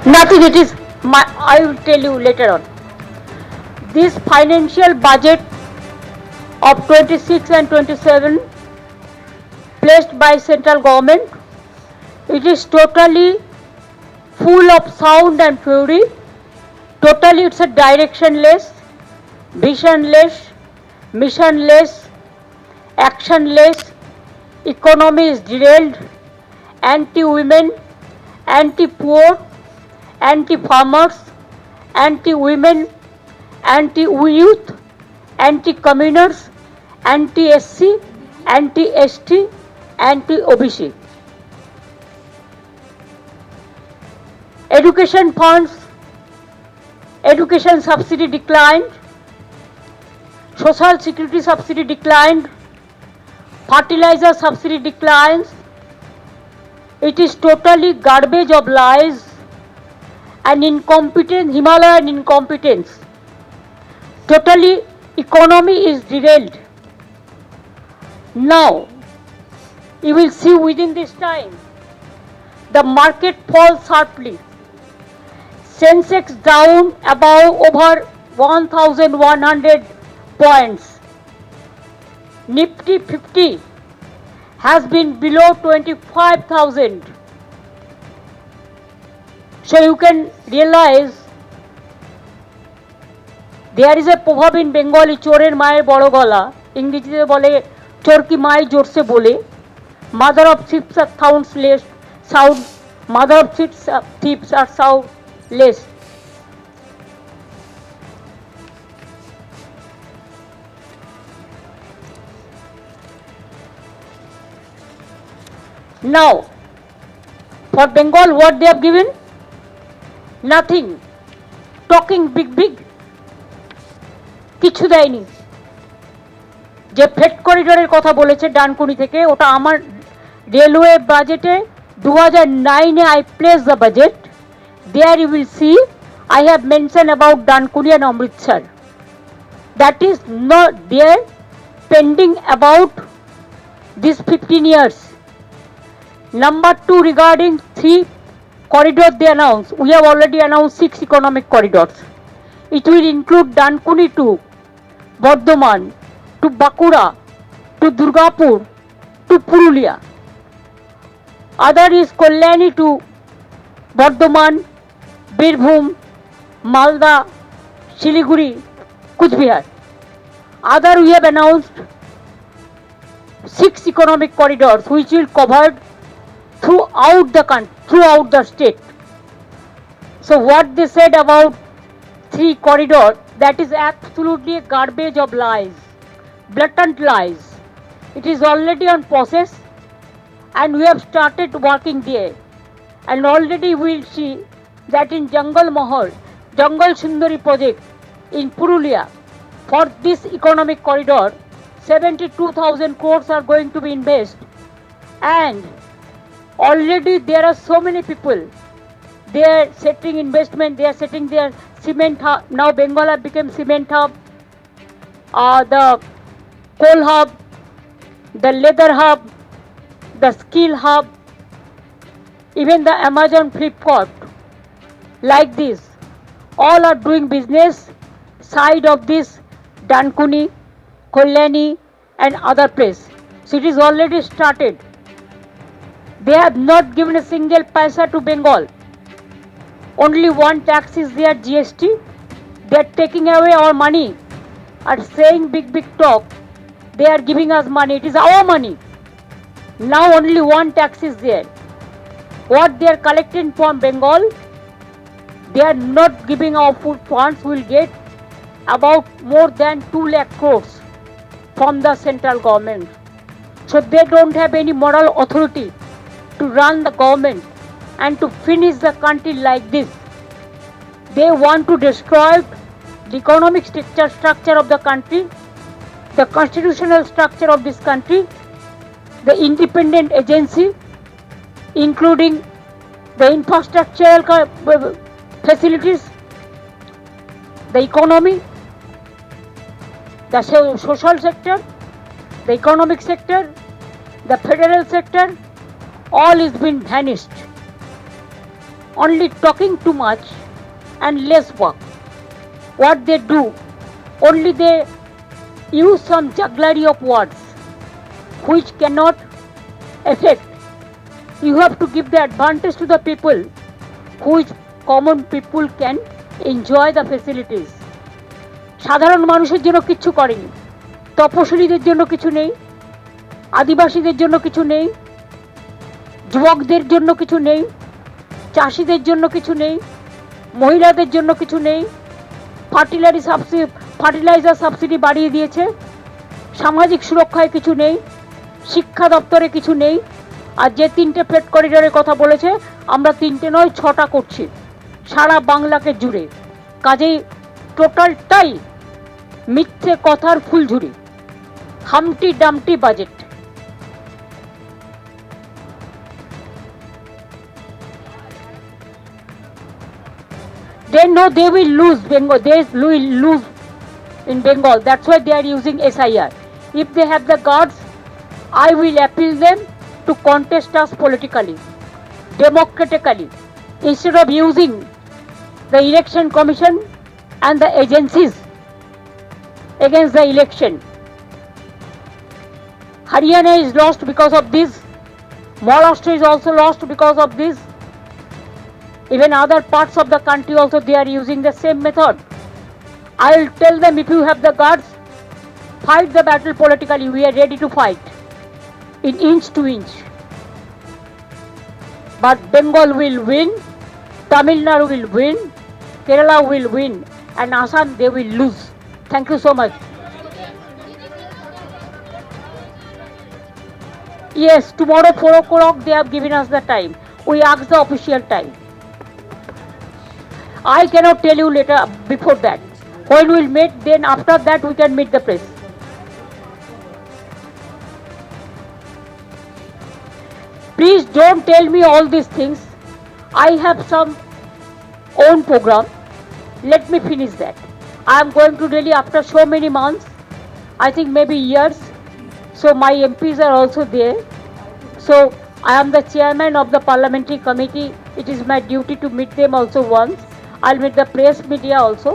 Nothing. It is. I will tell you later on. This financial budget of 26 and 27 placed by central government, it is totally full of sound and fury. Totally it's a directionless, visionless, missionless, actionless. Economy is derailed, anti-women, anti-poor, anti-farmers, anti-women, anti-youth, anti-communers, anti-SC, anti-ST, anti-OBC. Education funds, education subsidy declined, social security subsidy declined, fertilizer subsidy declines. It is totally garbage of lies and incompetence, Himalayan incompetence. Totally economy is derailed. Now, you will see within this time, the market falls sharply. Sensex down above over 1,100 points. Nifty 50 has been below 25,000. So you can realize there is a proverb in Bengali, chorer mayer boro gola, ইংরেজিতে বলে চোর কি মাই জোরসে বলে, mother of thieves are soundless, mother of thieves are soundless. Now, for Bengal, what they have given? Nothing. Talking big. কিছু দেয়নি। যে freight করিডোরের কথা বলেছে ডানকুনি থেকে, ওটা আমার রেলওয়ে বাজেটে 2009-এ I placed the budget. There you will see I have mentioned about Dankuni and Amritsar. That is not there, pending about these 15 years. Number 2, regarding 3 corridors they announced. We have already announced 6 economic corridors. It will include Dankuni to Bardhaman, to Bakura, to Durgapur, to Purulia. Other is Kalyani to Bardhaman, Birbhum, Malda, Siliguri, Kuch Bihar. Other we have announced 6 economic corridors which will cover throughout the country, throughout the state. So what they said about 3 corridors, that is absolutely a garbage of lies, blatant lies. It is already on process and we have started working there, and already we will see that in Jangal Mahal, Jangal Sundari project in Purulia, for this economic corridor 72,000 crores are going to be invested, and already there are so many people, they are setting investment, they are setting their cement hub. Now Bengal have become cement hub, the coal hub, the leather hub, the skill hub, even the Amazon Flipkart, like this, all are doing business side of this Dankuni, Kalyani and other place. So it is already started. They have not given a single paisa to Bengal. Only one tax is there, GST. They are taking away our money and saying big talk. They are giving us money. It is our money. Now only one tax is there. What they are collecting from Bengal, they are not giving our food funds. We will get about more than 2 lakh crores from the central government. So they don't have any moral authority to run the government and to finish the country like this. They want to destroy the economic structure of the country, the constitutional structure of this country, the independent agency, including the infrastructural facilities, the economy, the social sector, the economic sector, the federal sector, all is been vanished. Only talking too much and less work. What they do, only they use some jugglery of words which cannot affect. You have to give the advantage to the people, which common people can enjoy the facilities. সাধারণ মানুষের জন্য কিছু করেনি, তপশিলীদের জন্য কিছু নেই, আদিবাসীদের জন্য কিছু নেই, যুবকদের জন্য কিছু নেই, চাষিদের জন্য কিছু নেই, মহিলাদের জন্য কিছু নেই, ফার্টিলাইজার সাবসিডি বাড়িয়ে দিয়েছে, সামাজিক সুরক্ষায় কিছু নেই, শিক্ষা দপ্তরে কিছু নেই। আর যে 3টে ফ্রেট করিডোরের কথা বলেছে, আমরা 3টে নয় 6টা করছি সারা বাংলাকে জুড়ে। কাজেই টোটালটাই মিথ্যে কথার ফুলঝুরি, Humpty Dumpty budget. They know they will lose Bengal. They will lose in Bengal. That's why they are using SIR. If they have the guards, I will appeal them to contest us politically, democratically, instead of using the election commission and the agencies against the election. Haryana is lost because of this. Maharashtra is also lost because of this. Even other parts of the country also they are using the same method. I will tell them, if you have the guards, fight the battle politically. We are ready to fight in inch to inch. But Bengal will win, Tamil Nadu will win, Kerala will win, and Assam they will lose. Thank you so much. Yes, tomorrow 4 o'clock they have given us the time. We asked the official time. I cannot tell you later before that. When we will meet, then after that we can meet the press. Please don't tell me all these things. I have some own program. Let me finish that. I am going to Delhi after so many months, I think maybe years. So my MPs are also there. So I am the chairman of the parliamentary committee. It is my duty to meet them also once. I'll meet the press media also.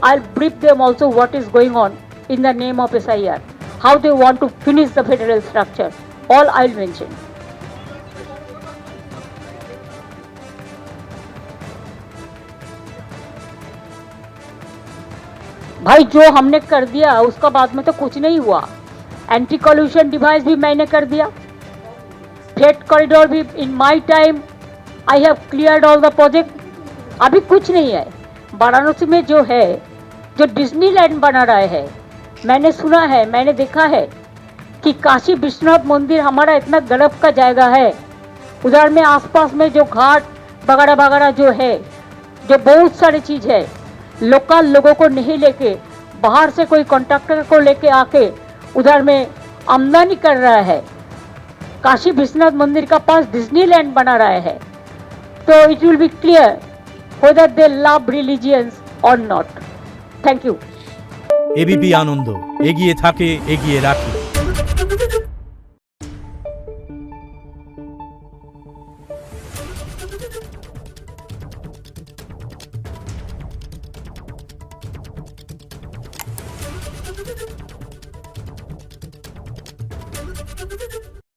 I'll brief them also what is going on in the name of SIR, how they want to finish the federal structure. All I'll mention. भाई जो हमने कर दिया उसका बाद में तो कुछ नहीं हुआ। एंटी कॉल्यूशन डिवाइस भी मैंने कर दिया, फ्रेट कॉरिडोर भी in my time I have cleared all the project. अभी कुछ नहीं है। वाराणसी में जो है, जो डिज्नीलैंड बना रहा है, मैंने सुना है, मैंने देखा है कि काशी विश्वनाथ मंदिर हमारा इतना गर्व का जायगा है, उधर में आसपास में जो घाट वगैरह वगैरह जो है, जो बहुत सारी चीज़ है, लोकल लोगों को नहीं लेके बाहर से कोई कॉन्ट्रैक्टर को लेके आके उधर में आमदनी कर रहा है। काशी विश्वनाथ मंदिर का पास डिज्नीलैंड बना रहा है, तो it will be clear whether they love religions or not. Thank you. ABP Ananda এগিয়ে থাকে, এগিয়ে রাখে।